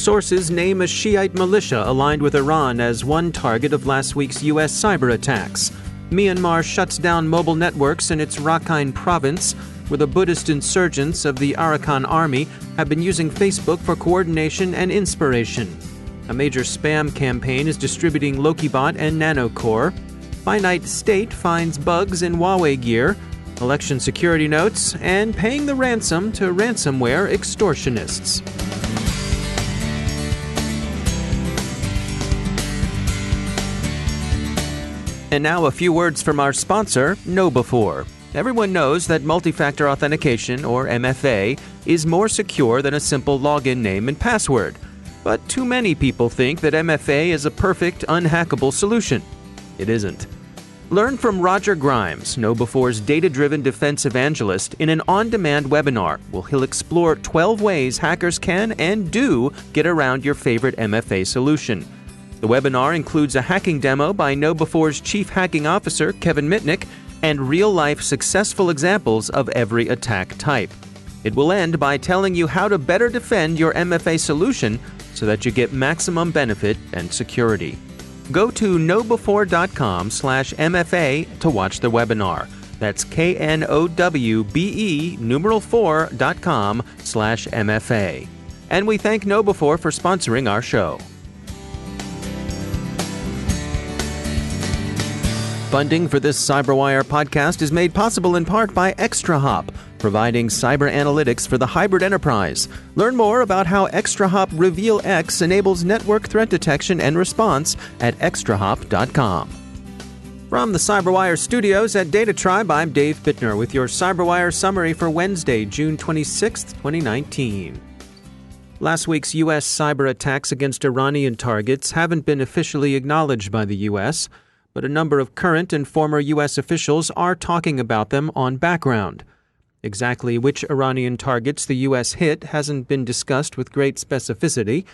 Sources name a Shiite militia aligned with Iran as one target of last week's U.S. cyberattacks. Myanmar shuts down mobile networks in its Rakhine province, where the Buddhist insurgents of the Arakan army have been using Facebook for coordination and inspiration. A major spam campaign is distributing Lokibot and Nanocore. Finite State finds bugs in Huawei gear, election security notes, and paying the ransom to ransomware extortionists. And now a few words from our sponsor, KnowBe4. Everyone knows that multi-factor authentication, or MFA, is more secure than a simple login name and password. But too many people think that MFA is a perfect, unhackable solution. It isn't. Learn from Roger Grimes, KnowBe4's data-driven defense evangelist, in an on-demand webinar where he'll explore 12 ways hackers can and do get around your favorite MFA solution. The webinar includes a hacking demo by KnowBe4's Chief Hacking Officer, Kevin Mitnick, and real-life successful examples of every attack type. It will end by telling you how to better defend your MFA solution so that you get maximum benefit and security. Go to knowbe4.com/MFA to watch the webinar. That's knowbe4.com/MFA. And we thank KnowBe4 for sponsoring our show. Funding for this CyberWire podcast is made possible in part by ExtraHop, providing cyber analytics for the hybrid enterprise. Learn more about how ExtraHop Reveal X enables network threat detection and response at extrahop.com. From the CyberWire studios at Data Tribe, I'm Dave Bittner with your CyberWire summary for Wednesday, June 26, 2019. Last week's U.S. cyber attacks against Iranian targets haven't been officially acknowledged by the U.S., but a number of current and former U.S. officials are talking about them on background. Exactly which Iranian targets the U.S. hit hasn't been discussed with great specificity,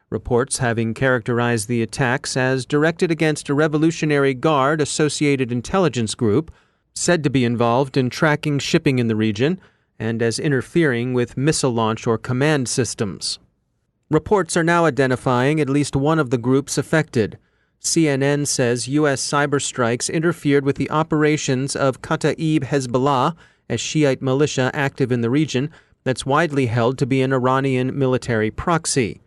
reports having characterized the attacks as directed against a Revolutionary Guard associated intelligence group said to be involved in tracking shipping in the region and as interfering with missile launch or command systems. Reports are now identifying at least one of the groups affected. CNN says U.S. cyber strikes interfered with the operations of Kataib Hezbollah, a Shiite militia active in the region that's widely held to be an Iranian military proxy.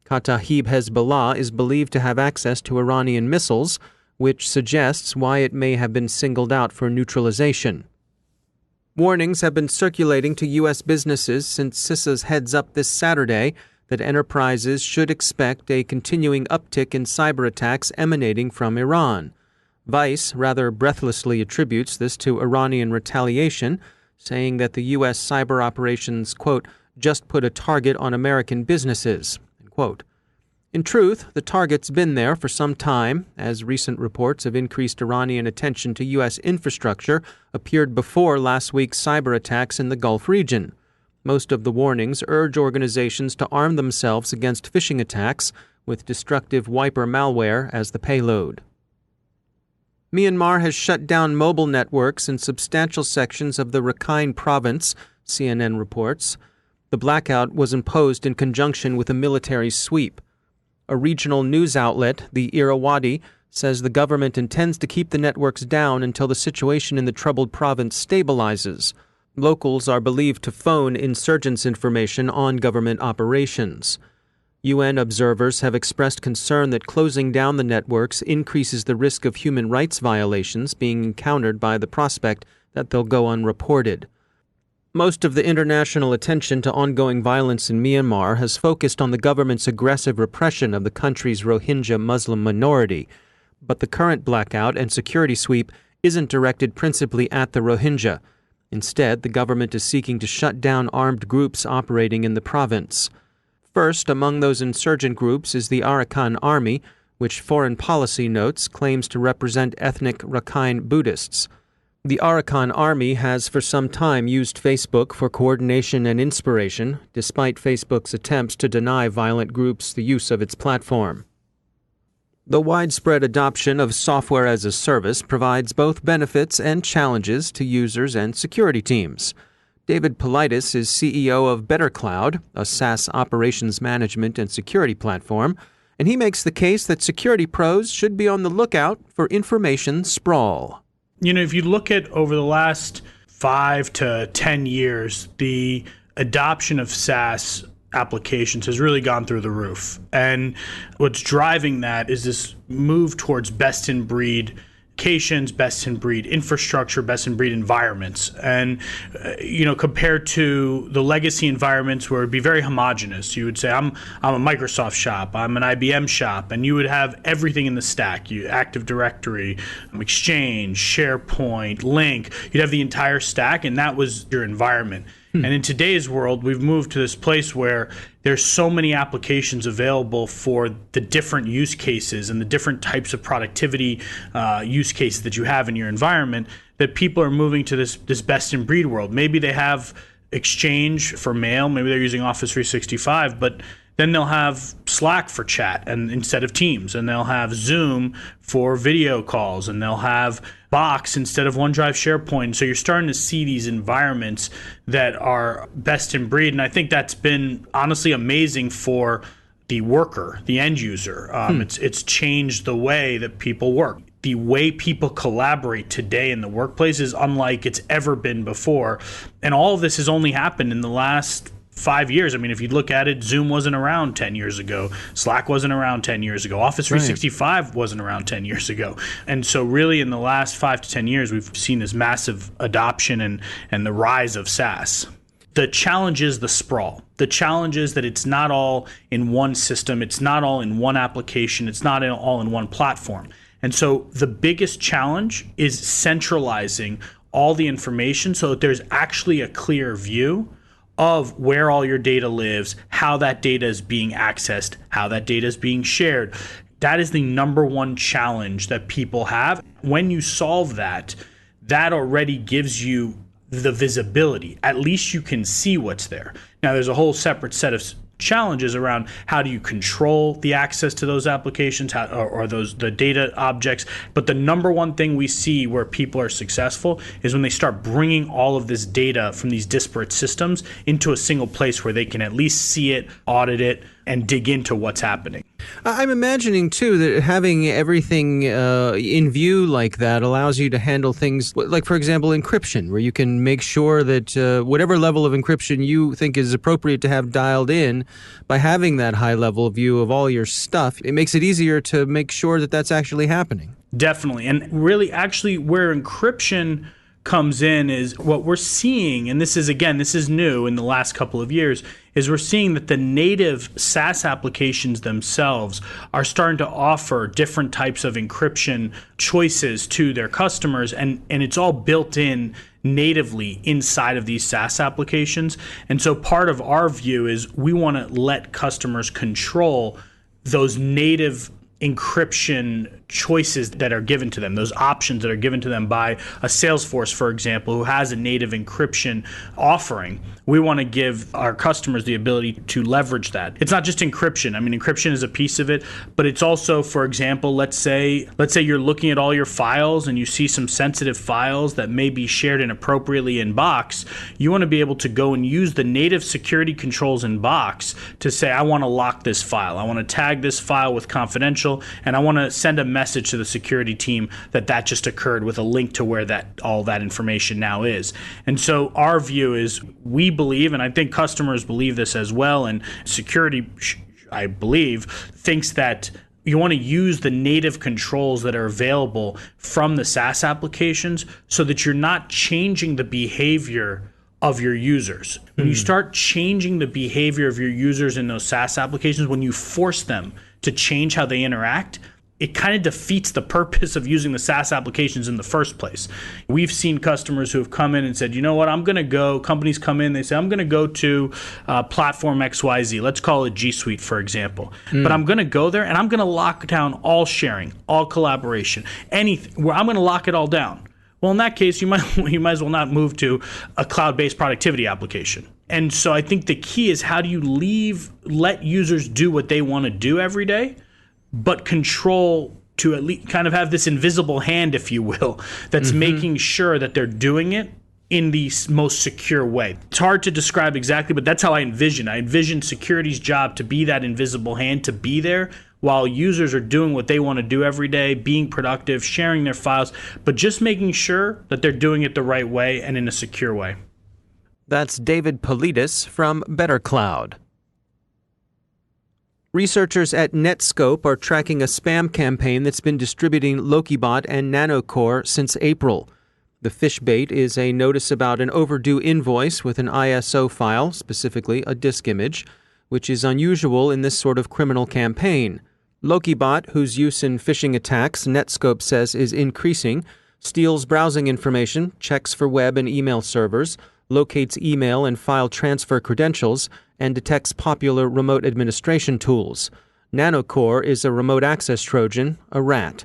Kataib Hezbollah is believed to have access to Iranian missiles, which suggests why it may have been singled out for neutralization. Warnings have been circulating to U.S. businesses since CISA's heads up this Saturday that enterprises should expect a continuing uptick in cyber attacks emanating from Iran. Vice rather breathlessly attributes this to Iranian retaliation, saying that the U.S. cyber operations, quote, just put a target on American businesses, end quote. In truth, the target's been there for some time, as recent reports of increased Iranian attention to U.S. infrastructure appeared before last week's cyber attacks in the Gulf region. Most of the warnings urge organizations to arm themselves against phishing attacks with destructive wiper malware as the payload. Myanmar has shut down mobile networks in substantial sections of the Rakhine province, CNN reports. The blackout was imposed in conjunction with a military sweep. A regional news outlet, the Irrawaddy, says the government intends to keep the networks down until the situation in the troubled province stabilizes. Locals are believed to phone insurgents information on government operations. UN observers have expressed concern that closing down the networks increases the risk of human rights violations being encountered by the prospect that they'll go unreported. Most of the international attention to ongoing violence in Myanmar has focused on the government's aggressive repression of the country's Rohingya Muslim minority, but the current blackout and security sweep isn't directed principally at the Rohingya. Instead, the government is seeking to shut down armed groups operating in the province. First among those insurgent groups is the Arakan Army, which Foreign Policy notes claims to represent ethnic Rakhine Buddhists. The Arakan Army has for some time used Facebook for coordination and inspiration, despite Facebook's attempts to deny violent groups the use of its platform. The widespread adoption of software as a service provides both benefits and challenges to users and security teams. David Politis is CEO of BetterCloud, a SaaS operations management and security platform, and he makes the case that security pros should be on the lookout for information sprawl. If you look at over the last 5 to 10 years, the adoption of SaaS applications has really gone through the roof. And what's driving that is this move towards best-in-breed applications, best-in-breed infrastructure, best-in-breed environments. And, compared to the legacy environments where it'd be very homogenous, you would say, I'm a Microsoft shop, I'm an IBM shop, and you would have everything in the stack. Active Directory, Exchange, SharePoint, Link. You'd have the entire stack, and that was your environment. And in today's world, we've moved to this place where there's so many applications available for the different use cases and the different types of productivity use cases that you have in your environment that people are moving to this best-in-breed world. Maybe they have Exchange for mail, maybe they're using Office 365, but then they'll have Slack for chat and instead of Teams, and they'll have Zoom for video calls, and they'll have Box instead of OneDrive, SharePoint. So you're starting to see these environments that are best in breed, and I think that's been honestly amazing for the worker, the end user. It's changed the way that people work. The way people collaborate today in the workplace is unlike it's ever been before, and all of this has only happened in the last 5 years. I mean, if you look at it, Zoom wasn't around 10 years ago. Slack wasn't around 10 years ago. Office 365 wasn't around 10 years ago. And so really in the last 5 to 10 years, we've seen this massive adoption and the rise of SaaS. The challenge is the sprawl. The challenge is that it's not all in one system. It's not all in one application. It's not all in one platform. And so the biggest challenge is centralizing all the information so that there's actually a clear view of where all your data lives, how that data is being accessed, how that data is being shared. That is the number one challenge that people have. When you solve that, that already gives you the visibility. At least you can see what's there. Now, there's a whole separate set of challenges around how do you control the access to those applications or the data objects. But the number one thing we see where people are successful is when they start bringing all of this data from these disparate systems into a single place where they can at least see it, audit it, and dig into what's happening. I'm imagining, too, that having everything in view like that allows you to handle things like, for example, encryption, where you can make sure that whatever level of encryption you think is appropriate to have dialed in, by having that high-level view of all your stuff, it makes it easier to make sure that that's actually happening. Definitely. And really, actually, where encryption comes in is what we're seeing, and this is new in the last couple of years, is we're seeing that the native SaaS applications themselves are starting to offer different types of encryption choices to their customers, and it's all built in natively inside of these SaaS applications. And so part of our view is we want to let customers control those native encryption choices that are given to them, those options that are given to them by a Salesforce, for example, who has a native encryption offering. We want to give our customers the ability to leverage that. It's not just encryption. I mean, encryption is a piece of it, but it's also, for example, let's say you're looking at all your files and you see some sensitive files that may be shared inappropriately in Box. You want to be able to go and use the native security controls in Box to say, I want to lock this file. I want to tag this file with confidential, and I want to send a message to the security team that just occurred with a link to where all that information now is. And so our view is we believe, and I think customers believe this as well, and security, I believe, thinks that you want to use the native controls that are available from the SaaS applications so that you're not changing the behavior of your users. When you start changing the behavior of your users in those SaaS applications, when you force them to change how they interact, it kind of defeats the purpose of using the SaaS applications in the first place. We've seen customers who have come in and said, you know what, companies come in, they say, I'm going to go to platform XYZ. Let's call it G Suite, for example. But I'm going to go there and I'm going to lock down all sharing, all collaboration, anything, where I'm going to lock it all down. Well, in that case, you might as well not move to a cloud-based productivity application. And so I think the key is how do you let users do what they want to do every day, but control to at least kind of have this invisible hand, if you will, that's making sure that they're doing it in the most secure way. It's hard to describe exactly, but that's how I envision. I envision security's job to be that invisible hand, to be there while users are doing what they want to do every day, being productive, sharing their files, but just making sure that they're doing it the right way and in a secure way. That's David Politis from Better Cloud. Researchers at Netscope are tracking a spam campaign that's been distributing Lokibot and Nanocore since April. The fish bait is a notice about an overdue invoice with an ISO file, specifically a disk image, which is unusual in this sort of criminal campaign. Lokibot, whose use in phishing attacks Netscope says is increasing, steals browsing information, checks for web and email servers, locates email and file transfer credentials, and detects popular remote administration tools. Nanocore is a remote access Trojan, a rat.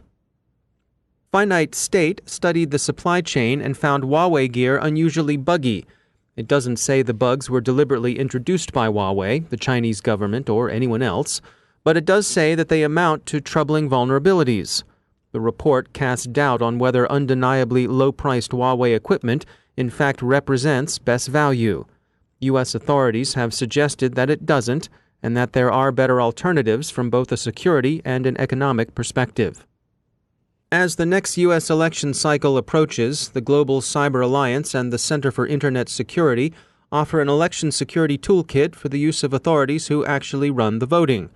Finite State studied the supply chain and found Huawei gear unusually buggy. It doesn't say the bugs were deliberately introduced by Huawei, the Chinese government, or anyone else, but it does say that they amount to troubling vulnerabilities. The report casts doubt on whether undeniably low-priced Huawei equipment in fact represents best value. U.S. authorities have suggested that it doesn't, and that there are better alternatives from both a security and an economic perspective. As the next U.S. election cycle approaches, the Global Cyber Alliance and the Center for Internet Security offer an election security toolkit for the use of authorities who actually run the voting.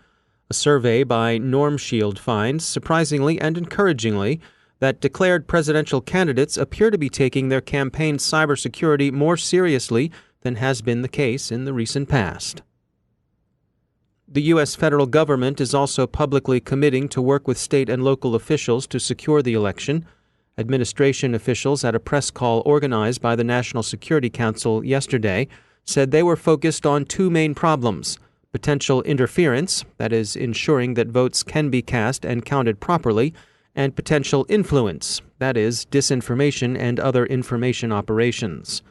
A survey by NormShield finds, surprisingly and encouragingly, that declared presidential candidates appear to be taking their campaign's cybersecurity more seriously than has been the case in the recent past. The U.S. federal government is also publicly committing to work with state and local officials to secure the election. Administration officials at a press call organized by the National Security Council yesterday said they were focused on two main problems: potential interference, that is, ensuring that votes can be cast and counted properly, and potential influence, that is, disinformation and other information operations.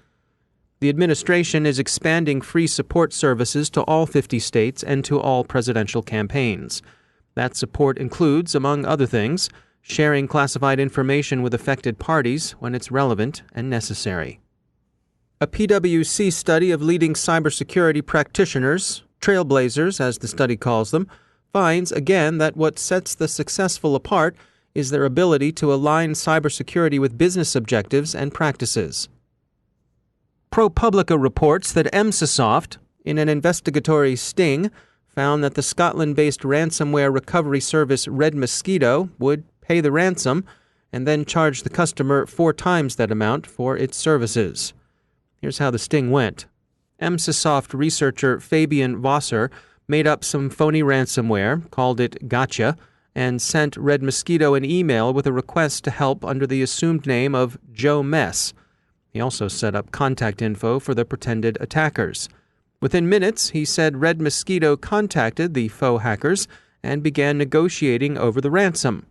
The administration is expanding free support services to all 50 states and to all presidential campaigns. That support includes, among other things, sharing classified information with affected parties when it's relevant and necessary. A PwC study of leading cybersecurity practitioners, trailblazers as the study calls them, finds again that what sets the successful apart is their ability to align cybersecurity with business objectives and practices. ProPublica reports that Emsisoft, in an investigatory sting, found that the Scotland-based ransomware recovery service Red Mosquito would pay the ransom and then charge the customer 4 times that amount for its services. Here's how the sting went. Emsisoft researcher Fabian Wasser made up some phony ransomware, called it Gotcha, and sent Red Mosquito an email with a request to help under the assumed name of Joe Mess. He also set up contact info for the pretended attackers. Within minutes, he said Red Mosquito contacted the faux hackers and began negotiating over the ransom.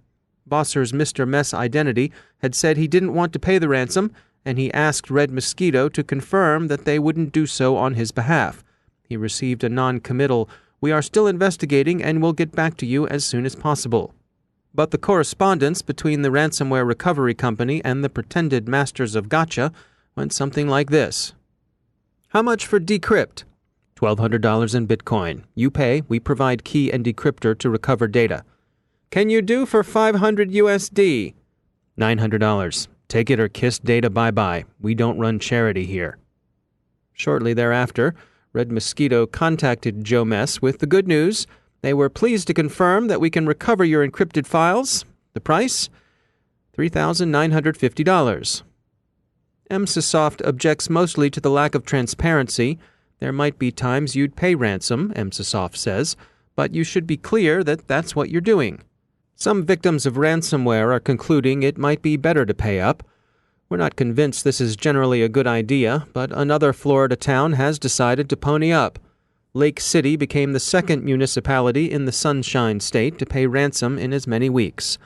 Wasser's Mr. Mess identity had said he didn't want to pay the ransom, and he asked Red Mosquito to confirm that they wouldn't do so on his behalf. He received a non-committal, "We are still investigating and will get back to you as soon as possible." But the correspondence between the ransomware recovery company and the pretended masters of Gotcha went something like this. How much for decrypt? $1,200 in Bitcoin. You pay, we provide key and decryptor to recover data. Can you do for $500 USD? $900. Take it or kiss data bye-bye. We don't run charity here. Shortly thereafter, Red Mosquito contacted Joe Mess with the good news. They were pleased to confirm that we can recover your encrypted files. The price? $3,950. Emsisoft objects mostly to the lack of transparency. There might be times you'd pay ransom, Emsisoft says, but you should be clear that that's what you're doing. Some victims of ransomware are concluding it might be better to pay up. We're not convinced this is generally a good idea, but another Florida town has decided to pony up. Lake City became the second municipality in the Sunshine State to pay ransom in as many weeks.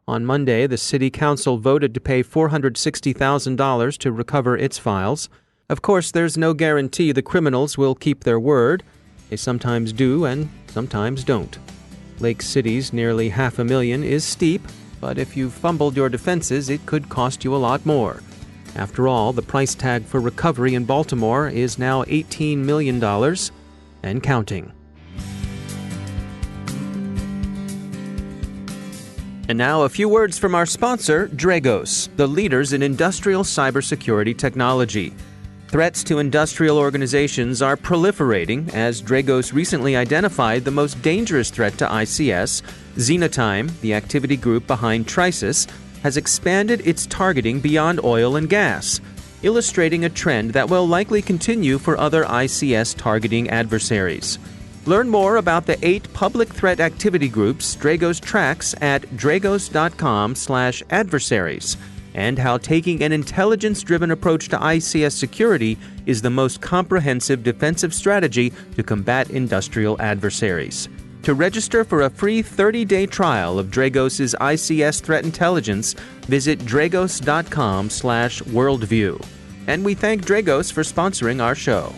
On Monday, the city council voted to pay $460,000 to recover its files. Of course, there's no guarantee the criminals will keep their word. They sometimes do and sometimes don't. Lake City's nearly $500,000 is steep, but if you've fumbled your defenses, it could cost you a lot more. After all, the price tag for recovery in Baltimore is now $18 million and counting. And now a few words from our sponsor, Dragos, the leaders in industrial cybersecurity technology. Threats to industrial organizations are proliferating as Dragos recently identified the most dangerous threat to ICS. Xenotime, the activity group behind Trisis, has expanded its targeting beyond oil and gas, illustrating a trend that will likely continue for other ICS targeting adversaries. Learn more about the 8 public threat activity groups Dragos tracks at dragos.com/adversaries, and how taking an intelligence-driven approach to ICS security is the most comprehensive defensive strategy to combat industrial adversaries. To register for a free 30-day trial of Dragos' ICS threat intelligence, visit dragos.com/worldview. And we thank Dragos for sponsoring our show.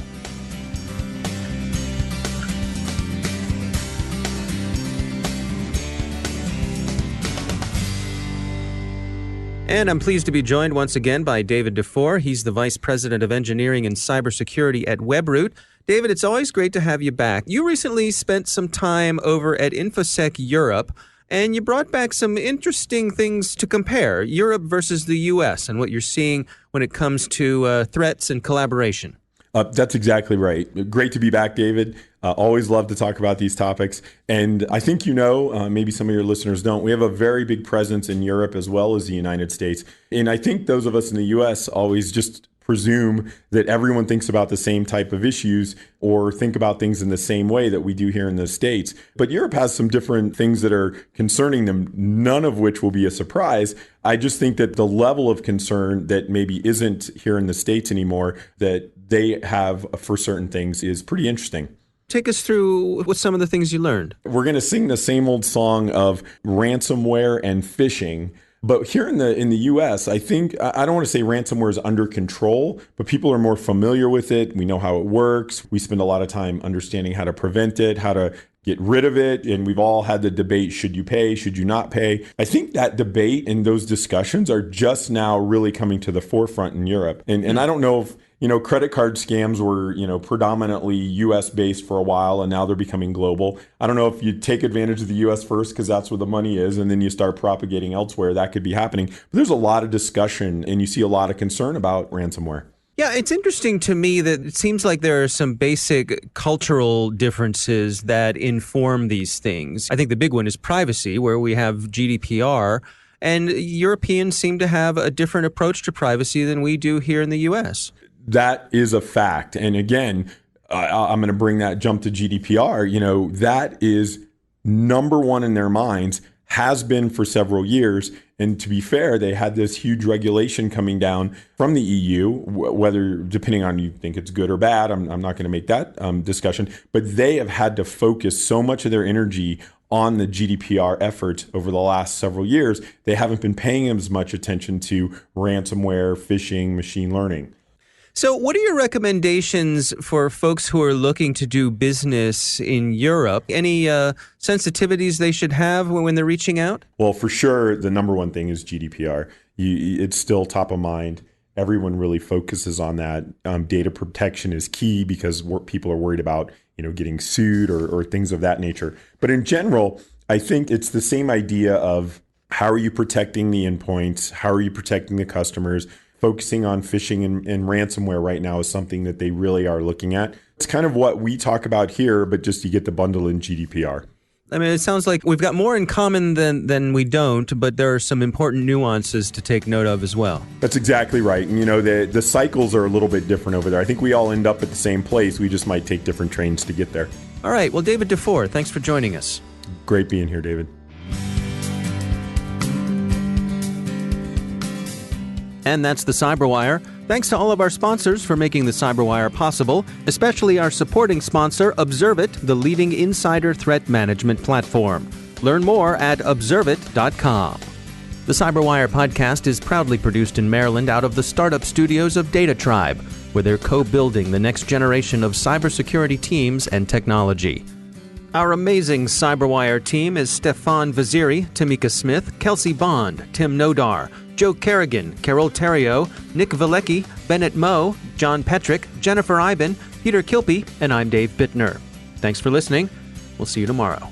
And I'm pleased to be joined once again by David DeFore. He's the Vice President of Engineering and Cybersecurity at WebRoot. David, it's always great to have you back. You recently spent some time over at InfoSec Europe, and you brought back some interesting things to compare, Europe versus the U.S., and what you're seeing when it comes to threats and collaboration. That's exactly right. Great to be back, David. Always love to talk about these topics. And I think maybe some of your listeners don't, we have a very big presence in Europe as well as the United States. And I think those of us in the U.S. always just presume that everyone thinks about the same type of issues or think about things in the same way that we do here in the States. But Europe has some different things that are concerning them, none of which will be a surprise. I just think that the level of concern that maybe isn't here in the States anymore that they have for certain things is pretty interesting. Take us through what some of the things you learned. We're going to sing the same old song of ransomware and phishing. But here in the U.S., I think, I don't want to say ransomware is under control, but people are more familiar with it. We know how it works. We spend a lot of time understanding how to prevent it, how to get rid of it. And we've all had the debate, should you pay, should you not pay? I think that debate and those discussions are just now really coming to the forefront in Europe. And I don't know if, credit card scams were, predominantly US based for a while, and now they're becoming global. I don't know if you take advantage of the US first because that's where the money is, and then you start propagating elsewhere. That could be happening. But there's a lot of discussion, and you see a lot of concern about ransomware. Yeah, it's interesting to me that it seems like there are some basic cultural differences that inform these things. I think the big one is privacy, where we have GDPR, and Europeans seem to have a different approach to privacy than we do here in the U.S. That is a fact. And again, I'm going to jump to GDPR. That is number one in their minds, has been for several years. And to be fair, they had this huge regulation coming down from the EU, whether depending on you think it's good or bad, I'm not going to make that discussion. But they have had to focus so much of their energy on the GDPR effort over the last several years. They haven't been paying as much attention to ransomware, phishing, machine learning. So what are your recommendations for folks who are looking to do business in Europe? Any sensitivities they should have when they're reaching out? Well, for sure, the number one thing is GDPR. It's still top of mind. Everyone really focuses on that. Data protection is key because people are worried about getting sued or things of that nature. But in general, I think it's the same idea of how are you protecting the endpoints? How are you protecting the customers? Focusing on phishing and ransomware right now is something that they really are looking at. It's kind of what we talk about here, but just you get the bundle in GDPR. I mean, it sounds like we've got more in common than we don't, but there are some important nuances to take note of as well. That's exactly right. And, the cycles are a little bit different over there. I think we all end up at the same place. We just might take different trains to get there. All right. Well, David DeFore, thanks for joining us. Great being here, David. And that's the CyberWire. Thanks to all of our sponsors for making the CyberWire possible, especially our supporting sponsor, Observit, the leading insider threat management platform. Learn more at observit.com. The CyberWire podcast is proudly produced in Maryland out of the startup studios of Data Tribe, where they're co-building the next generation of cybersecurity teams and technology. Our amazing CyberWire team is Stefan Vaziri, Tamika Smith, Kelsey Bond, Tim Nodar, Joe Kerrigan, Carol Terrio, Nick Valecki, Bennett Moe, John Petrick, Jennifer Iben, Peter Kilpie, and I'm Dave Bittner. Thanks for listening. We'll see you tomorrow.